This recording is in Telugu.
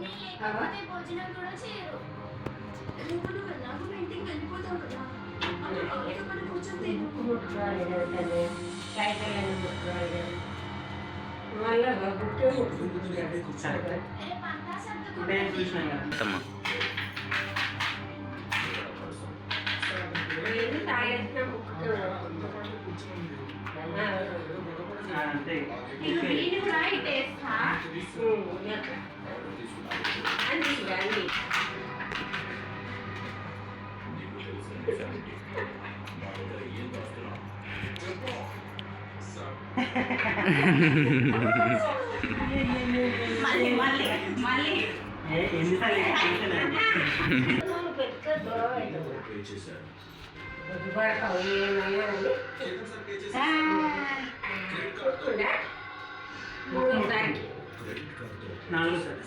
లేకపోతే భోజనం కూడా చేయరు. నువ్వు ఎలాగో ఇంటికి వెళ్ళిపోతావు కదా, అప్పుడు వాళ్ళతో పాటు కూర్చొని తిను. రేపంతా సర్దుకుంటాను. వీళ్ళు కూడా ఇటేస్తా అండి రండి. మళ్ళీ మళ్ళీ మళ్ళీ పెద్ద దూరం అవుతుంది. 4 సార్